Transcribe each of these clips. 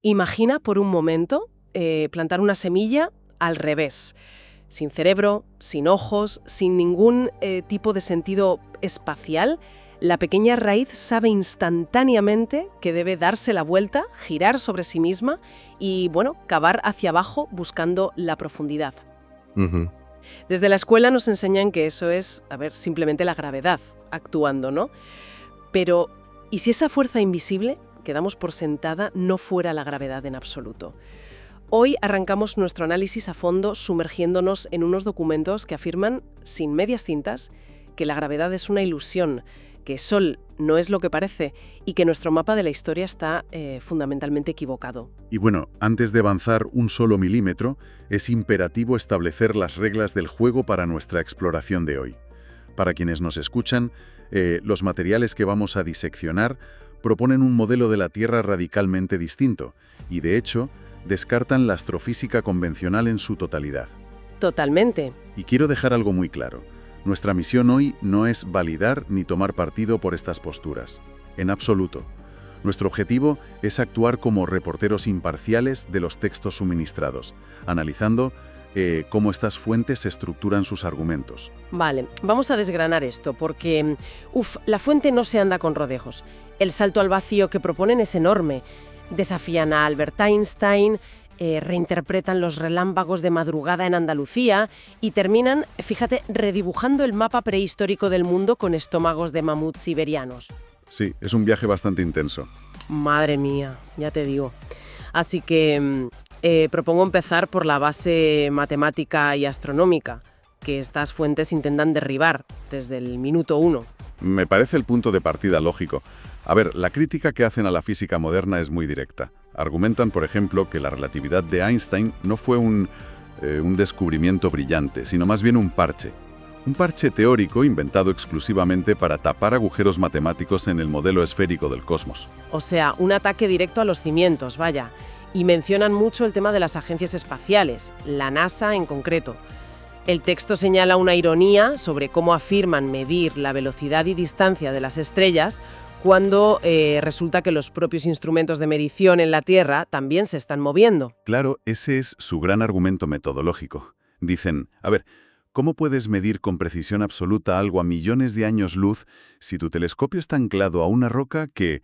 Imagina por un momento plantar una semilla al revés, sin cerebro, sin ojos, sin ningún tipo de sentido espacial. La pequeña raíz sabe instantáneamente que debe darse la vuelta, girar sobre sí misma y, bueno, cavar hacia abajo buscando la profundidad. Ujú. Desde la escuela nos enseñan que eso es, simplemente la gravedad actuando, ¿no? Pero, ¿y si esa fuerza invisible, que damos por sentada, no fuera la gravedad en absoluto? Hoy arrancamos nuestro análisis a fondo sumergiéndonos en unos documentos que afirman, sin medias tintas, que la gravedad es una ilusión, que el Sol no es lo que parece y que nuestro mapa de la historia está fundamentalmente equivocado. Y bueno, antes de avanzar un solo milímetro, es imperativo establecer las reglas del juego para nuestra exploración de hoy. Para quienes nos escuchan, los materiales que vamos a diseccionar proponen un modelo de la Tierra radicalmente distinto y, de hecho, descartan la astrofísica convencional en su totalidad. Totalmente. Y quiero dejar algo muy claro. Nuestra misión hoy no es validar ni tomar partido por estas posturas. En absoluto. Nuestro objetivo es actuar como reporteros imparciales de los textos suministrados, analizando cómo estas fuentes estructuran sus argumentos. Vale, vamos a desgranar esto, porque, la fuente no se anda con rodejos. El salto al vacío que proponen es enorme. Desafían a Albert Einstein, reinterpretan los relámpagos de madrugada en Andalucía y terminan, fíjate, redibujando el mapa prehistórico del mundo con estómagos de mamuts siberianos. Sí, es un viaje bastante intenso. Madre mía, ya te digo. Así que propongo empezar por la base matemática y astronómica, que estas fuentes intentan derribar desde el minuto 1. Me parece el punto de partida lógico. A ver, la crítica que hacen a la física moderna es muy directa. Argumentan, por ejemplo, que la relatividad de Einstein no fue un descubrimiento brillante, sino más bien un parche. Un parche teórico inventado exclusivamente para tapar agujeros matemáticos en el modelo esférico del cosmos. O sea, un ataque directo a los cimientos, vaya. Y mencionan mucho el tema de las agencias espaciales, la NASA en concreto. El texto señala una ironía sobre cómo afirman medir la velocidad y distancia de las estrellas cuando resulta que los propios instrumentos de medición en la Tierra también se están moviendo. Claro, ese es su gran argumento metodológico. Dicen, a ver, ¿cómo puedes medir con precisión absoluta algo a millones de años luz si tu telescopio está anclado a una roca que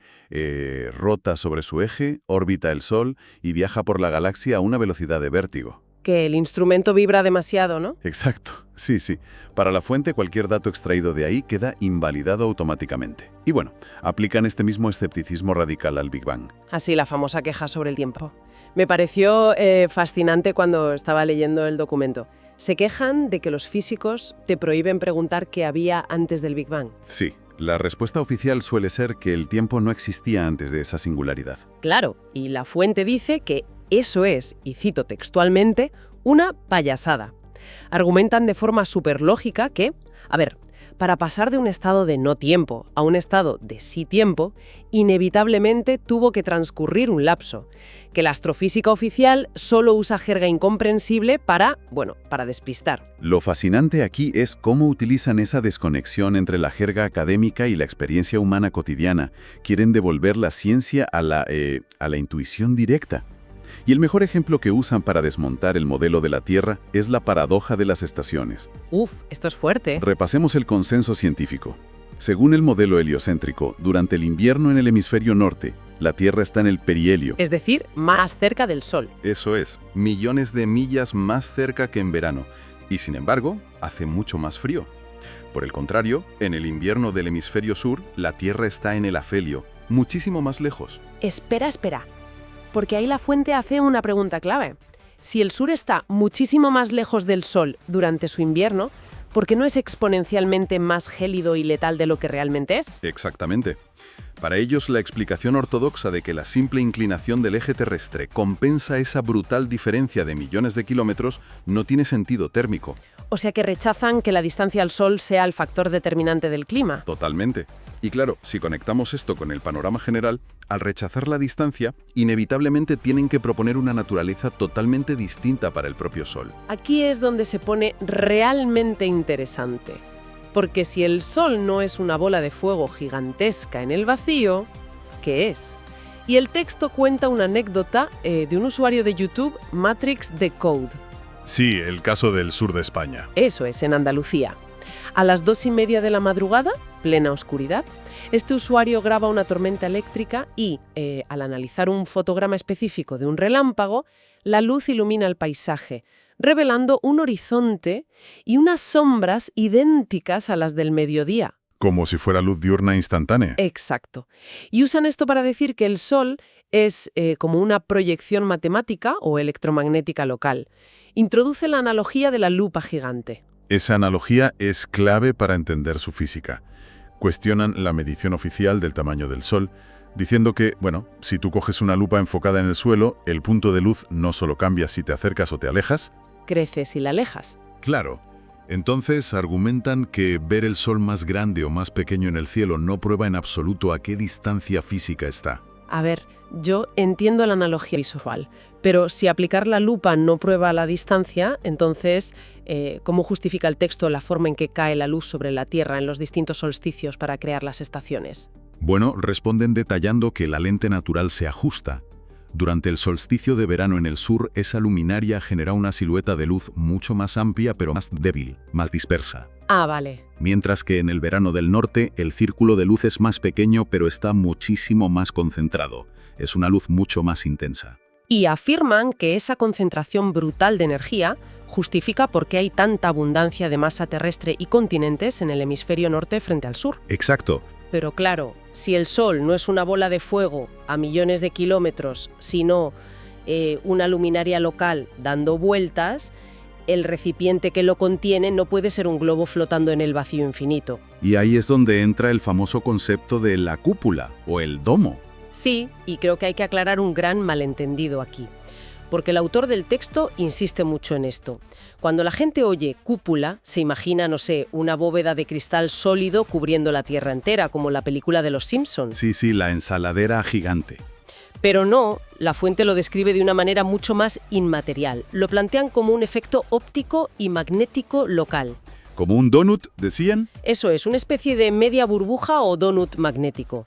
rota sobre su eje, orbita el Sol y viaja por la galaxia a una velocidad de vértigo? Que el instrumento vibra demasiado, ¿no? Exacto, sí, sí. Para la fuente, cualquier dato extraído de ahí queda invalidado automáticamente. Y bueno, aplican este mismo escepticismo radical al Big Bang. Así la famosa queja sobre el tiempo. Me pareció fascinante cuando estaba leyendo el documento. Se quejan de que los físicos te prohíben preguntar qué había antes del Big Bang. Sí, la respuesta oficial suele ser que el tiempo no existía antes de esa singularidad. Claro, y la fuente dice que eso es, y cito textualmente, una payasada. Argumentan de forma superlógica que, para pasar de un estado de no tiempo a un estado de sí tiempo, inevitablemente tuvo que transcurrir un lapso, que la astrofísica oficial solo usa jerga incomprensible para despistar. Lo fascinante aquí es cómo utilizan esa desconexión entre la jerga académica y la experiencia humana cotidiana. Quieren devolver la ciencia a la intuición directa. Y el mejor ejemplo que usan para desmontar el modelo de la Tierra es la paradoja de las estaciones. Esto es fuerte. Repasemos el consenso científico. Según el modelo heliocéntrico, durante el invierno en el hemisferio norte, la Tierra está en el perihelio. Es decir, más cerca del Sol. Eso es, millones de millas más cerca que en verano. Y sin embargo, hace mucho más frío. Por el contrario, en el invierno del hemisferio sur, la Tierra está en el afelio, muchísimo más lejos. Espera. Porque ahí la fuente hace una pregunta clave. Si el sur está muchísimo más lejos del Sol durante su invierno, ¿por qué no es exponencialmente más gélido y letal de lo que realmente es? Exactamente. Para ellos, la explicación ortodoxa de que la simple inclinación del eje terrestre compensa esa brutal diferencia de millones de kilómetros no tiene sentido térmico. O sea que rechazan que la distancia al Sol sea el factor determinante del clima. Totalmente. Y claro, si conectamos esto con el panorama general, al rechazar la distancia, inevitablemente tienen que proponer una naturaleza totalmente distinta para el propio Sol. Aquí es donde se pone realmente interesante. Porque si el Sol no es una bola de fuego gigantesca en el vacío, ¿qué es? Y el texto cuenta una anécdota de un usuario de YouTube, Matrix Decode. Sí, el caso del sur de España. Eso es, en Andalucía. A las 2:30 de la madrugada, plena oscuridad, este usuario graba una tormenta eléctrica y, al analizar un fotograma específico de un relámpago, la luz ilumina el paisaje, revelando un horizonte y unas sombras idénticas a las del mediodía. Como si fuera luz diurna instantánea. Exacto. Y usan esto para decir que el Sol es como una proyección matemática o electromagnética local. Introduce la analogía de la lupa gigante. Esa analogía es clave para entender su física. Cuestionan la medición oficial del tamaño del Sol, diciendo que, bueno, si tú coges una lupa enfocada en el suelo, el punto de luz no solo cambia si te acercas o te alejas. Crece si la alejas. Claro. Entonces argumentan que ver el Sol más grande o más pequeño en el cielo no prueba en absoluto a qué distancia física está. A ver, yo entiendo la analogía visual, pero si aplicar la lupa no prueba la distancia, entonces, ¿cómo justifica el texto la forma en que cae la luz sobre la Tierra en los distintos solsticios para crear las estaciones? Bueno, responden detallando que la lente natural se ajusta. Durante el solsticio de verano en el sur, esa luminaria genera una silueta de luz mucho más amplia pero más débil, más dispersa. Ah, vale. Mientras que en el verano del norte, el círculo de luz es más pequeño pero está muchísimo más concentrado. Es una luz mucho más intensa. Y afirman que esa concentración brutal de energía justifica por qué hay tanta abundancia de masa terrestre y continentes en el hemisferio norte frente al sur. Exacto. Pero claro, si el Sol no es una bola de fuego a millones de kilómetros, sino una luminaria local dando vueltas, el recipiente que lo contiene no puede ser un globo flotando en el vacío infinito. Y ahí es donde entra el famoso concepto de la cúpula o el domo. Sí, y creo que hay que aclarar un gran malentendido aquí, porque el autor del texto insiste mucho en esto. Cuando la gente oye cúpula, se imagina, no sé, una bóveda de cristal sólido cubriendo la Tierra entera, como la película de los Simpsons. Sí, la ensaladera gigante. Pero no, la fuente lo describe de una manera mucho más inmaterial. Lo plantean como un efecto óptico y magnético local. ¿Como un donut, decían? Eso es, una especie de media burbuja o donut magnético.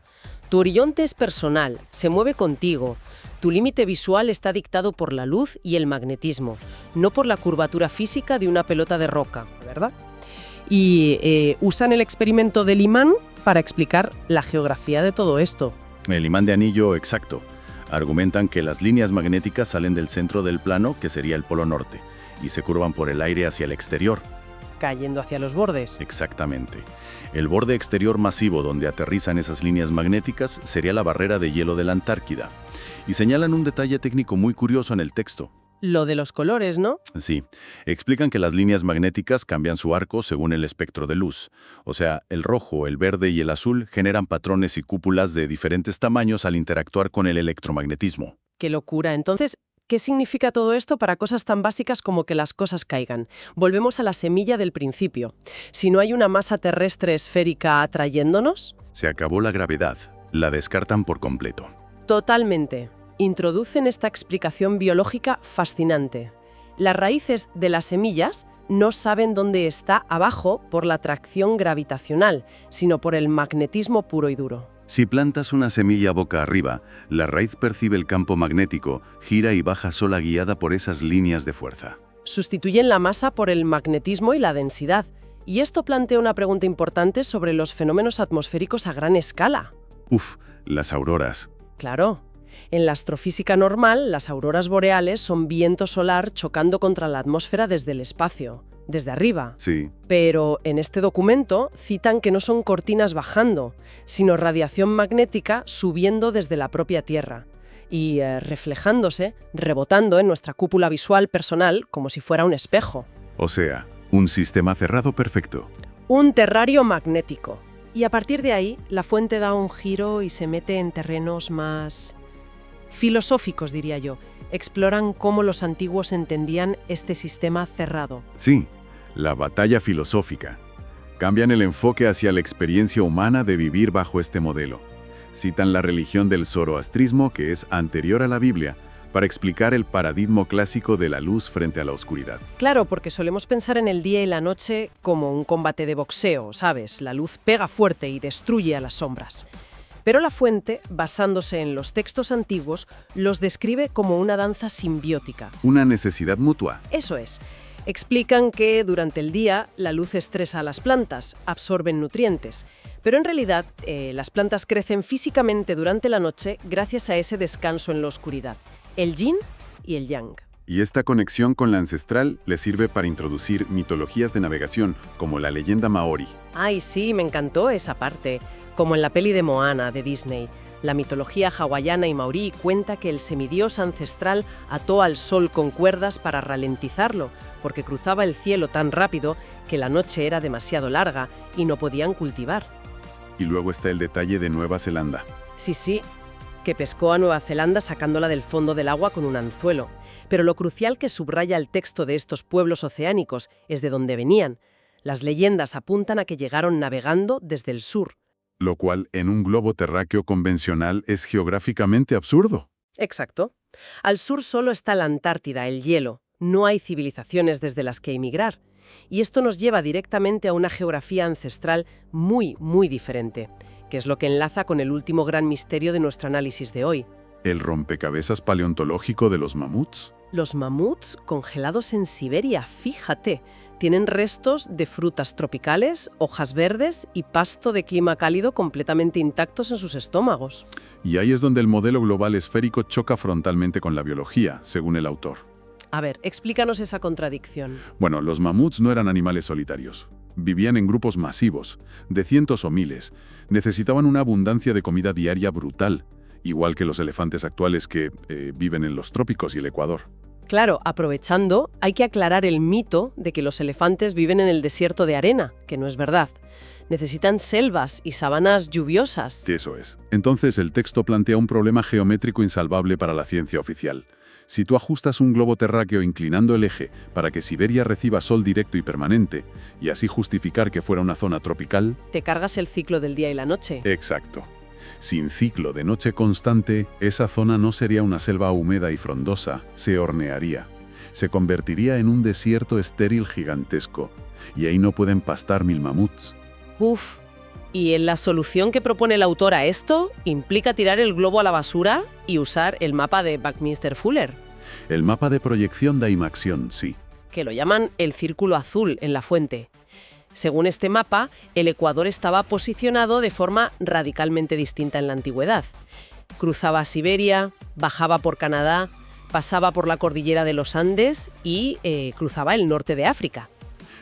Tu horizonte es personal, se mueve contigo. Tu límite visual está dictado por la luz y el magnetismo, no por la curvatura física de una pelota de roca, ¿verdad? Y usan el experimento del imán para explicar la geografía de todo esto. El imán de anillo exacto. Argumentan que las líneas magnéticas salen del centro del plano, que sería el polo norte, y se curvan por el aire hacia el exterior. Cayendo hacia los bordes. Exactamente. El borde exterior masivo donde aterrizan esas líneas magnéticas sería la barrera de hielo de la Antárquida. Y señalan un detalle técnico muy curioso en el texto. Lo de los colores, ¿no? Sí, explican que las líneas magnéticas cambian su arco según el espectro de luz. O sea, el rojo, el verde y el azul generan patrones y cúpulas de diferentes tamaños al interactuar con el electromagnetismo. ¡Qué locura! Entonces, ¿qué significa todo esto para cosas tan básicas como que las cosas caigan? Volvemos a la semilla del principio. Si no hay una masa terrestre esférica atrayéndonos... Se acabó la gravedad. La descartan por completo. Totalmente. Introducen esta explicación biológica fascinante. Las raíces de las semillas no saben dónde está abajo por la atracción gravitacional, sino por el magnetismo puro y duro. Si plantas una semilla boca arriba, la raíz percibe el campo magnético, gira y baja sola guiada por esas líneas de fuerza. Sustituyen la masa por el magnetismo y la densidad. Y esto plantea una pregunta importante sobre los fenómenos atmosféricos a gran escala. Las auroras. Claro. En la astrofísica normal, las auroras boreales son viento solar chocando contra la atmósfera desde el espacio, desde arriba. Sí. Pero en este documento citan que no son cortinas bajando, sino radiación magnética subiendo desde la propia Tierra y reflejándose, rebotando en nuestra cúpula visual personal como si fuera un espejo. O sea, un sistema cerrado perfecto. Un terrario magnético. Y a partir de ahí, la fuente da un giro y se mete en terrenos más filosóficos, diría yo. Exploran cómo los antiguos entendían este sistema cerrado. Sí, la batalla filosófica. Cambian el enfoque hacia la experiencia humana de vivir bajo este modelo. Citan la religión del zoroastrismo, que es anterior a la Biblia, para explicar el paradigma clásico de la luz frente a la oscuridad. Claro, porque solemos pensar en el día y la noche como un combate de boxeo, ¿sabes? La luz pega fuerte y destruye a las sombras. Pero la fuente, basándose en los textos antiguos, los describe como una danza simbiótica. Una necesidad mutua. Eso es. Explican que durante el día la luz estresa a las plantas, absorben nutrientes, pero en realidad las plantas crecen físicamente durante la noche gracias a ese descanso en la oscuridad, el yin y el yang. Y esta conexión con la ancestral le sirve para introducir mitologías de navegación, como la leyenda maorí. Ay, sí, me encantó esa parte. Como en la peli de Moana, de Disney. La mitología hawaiana y maorí cuenta que el semidios ancestral ató al sol con cuerdas para ralentizarlo, porque cruzaba el cielo tan rápido que la noche era demasiado larga y no podían cultivar. Y luego está el detalle de Nueva Zelanda. Sí, que pescó a Nueva Zelanda sacándola del fondo del agua con un anzuelo. Pero lo crucial que subraya el texto de estos pueblos oceánicos es de dónde venían. Las leyendas apuntan a que llegaron navegando desde el sur. Lo cual, en un globo terráqueo convencional, es geográficamente absurdo. Exacto. Al sur solo está la Antártida, el hielo. No hay civilizaciones desde las que emigrar. Y esto nos lleva directamente a una geografía ancestral muy, muy diferente, que es lo que enlaza con el último gran misterio de nuestro análisis de hoy. ¿El rompecabezas paleontológico de los mamuts? Los mamuts congelados en Siberia, fíjate, tienen restos de frutas tropicales, hojas verdes y pasto de clima cálido completamente intactos en sus estómagos. Y ahí es donde el modelo global esférico choca frontalmente con la biología, según el autor. A ver, explícanos esa contradicción. Bueno, los mamuts no eran animales solitarios. Vivían en grupos masivos, de cientos o miles. Necesitaban una abundancia de comida diaria brutal, igual que los elefantes actuales que viven en los trópicos y el Ecuador. Claro, aprovechando, hay que aclarar el mito de que los elefantes viven en el desierto de arena, que no es verdad. Necesitan selvas y sabanas lluviosas. Eso es. Entonces el texto plantea un problema geométrico insalvable para la ciencia oficial. Si tú ajustas un globo terráqueo inclinando el eje para que Siberia reciba sol directo y permanente, y así justificar que fuera una zona tropical... Te cargas el ciclo del día y la noche. Exacto. Sin ciclo de noche constante, esa zona no sería una selva húmeda y frondosa, se hornearía. Se convertiría en un desierto estéril gigantesco, y ahí no pueden pastar 1000 mamuts. Uf. Y en la solución que propone el autor a esto implica tirar el globo a la basura y usar el mapa de Buckminster Fuller. El mapa de proyección de Imaxión, sí. Que lo llaman el círculo azul en la fuente. Según este mapa, el Ecuador estaba posicionado de forma radicalmente distinta en la antigüedad. Cruzaba Siberia, bajaba por Canadá, pasaba por la cordillera de los Andes y cruzaba el norte de África.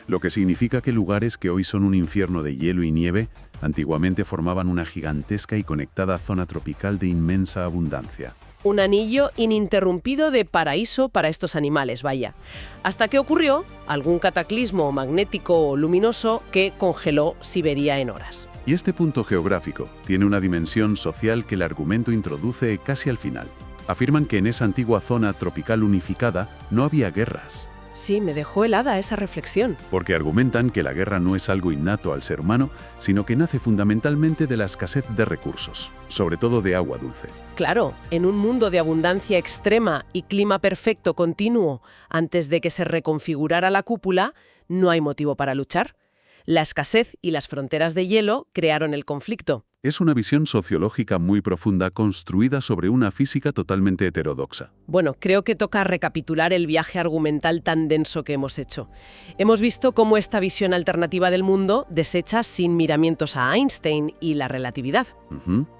Lo que significa que lugares que hoy son un infierno de hielo y nieve, antiguamente formaban una gigantesca y conectada zona tropical de inmensa abundancia. Un anillo ininterrumpido de paraíso para estos animales, vaya. Hasta que ocurrió algún cataclismo magnético o luminoso que congeló Siberia en horas. Y este punto geográfico tiene una dimensión social que el argumento introduce casi al final. Afirman que en esa antigua zona tropical unificada no había guerras. Sí, me dejó helada esa reflexión. Porque argumentan que la guerra no es algo innato al ser humano, sino que nace fundamentalmente de la escasez de recursos, sobre todo de agua dulce. Claro, en un mundo de abundancia extrema y clima perfecto continuo, antes de que se reconfigurara la cúpula, no hay motivo para luchar. La escasez y las fronteras de hielo crearon el conflicto. Es una visión sociológica muy profunda construida sobre una física totalmente heterodoxa. Bueno, creo que toca recapitular el viaje argumental tan denso que hemos hecho. Hemos visto cómo esta visión alternativa del mundo desecha sin miramientos a Einstein y la relatividad.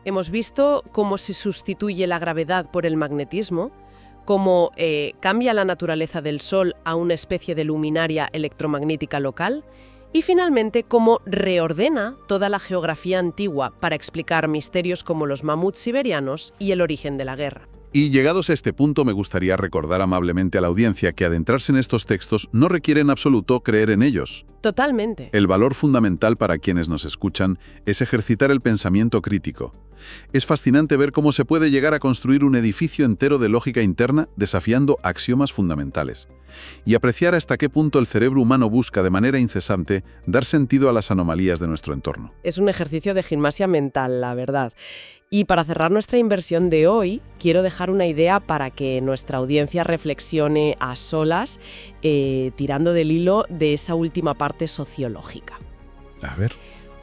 Hemos visto cómo se sustituye la gravedad por el magnetismo, cómo cambia la naturaleza del Sol a una especie de luminaria electromagnética local, y finalmente cómo reordena toda la geografía antigua para explicar misterios como los mamuts siberianos y el origen de la guerra. Y llegados a este punto me gustaría recordar amablemente a la audiencia que adentrarse en estos textos no requiere en absoluto creer en ellos. Totalmente. El valor fundamental para quienes nos escuchan es ejercitar el pensamiento crítico. Es fascinante ver cómo se puede llegar a construir un edificio entero de lógica interna desafiando axiomas fundamentales. Y apreciar hasta qué punto el cerebro humano busca de manera incesante dar sentido a las anomalías de nuestro entorno. Es un ejercicio de gimnasia mental, la verdad. Y para cerrar nuestra inversión de hoy, quiero dejar una idea para que nuestra audiencia reflexione a solas, tirando del hilo de esa última parte sociológica. A ver.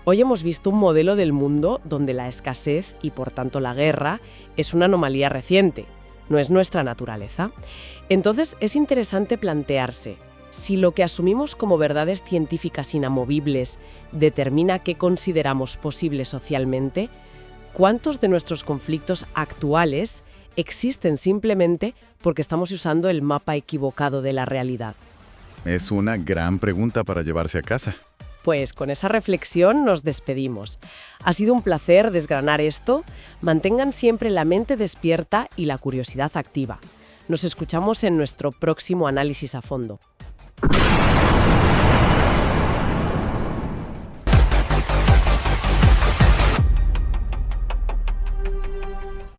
Hoy hemos visto un modelo del mundo donde la escasez y por tanto la guerra es una anomalía reciente, no es nuestra naturaleza. Entonces es interesante plantearse, si lo que asumimos como verdades científicas inamovibles determina qué consideramos posible socialmente, ¿cuántos de nuestros conflictos actuales existen simplemente porque estamos usando el mapa equivocado de la realidad? Es una gran pregunta para llevarse a casa. Pues con esa reflexión nos despedimos. Ha sido un placer desgranar esto. Mantengan siempre la mente despierta y la curiosidad activa. Nos escuchamos en nuestro próximo análisis a fondo.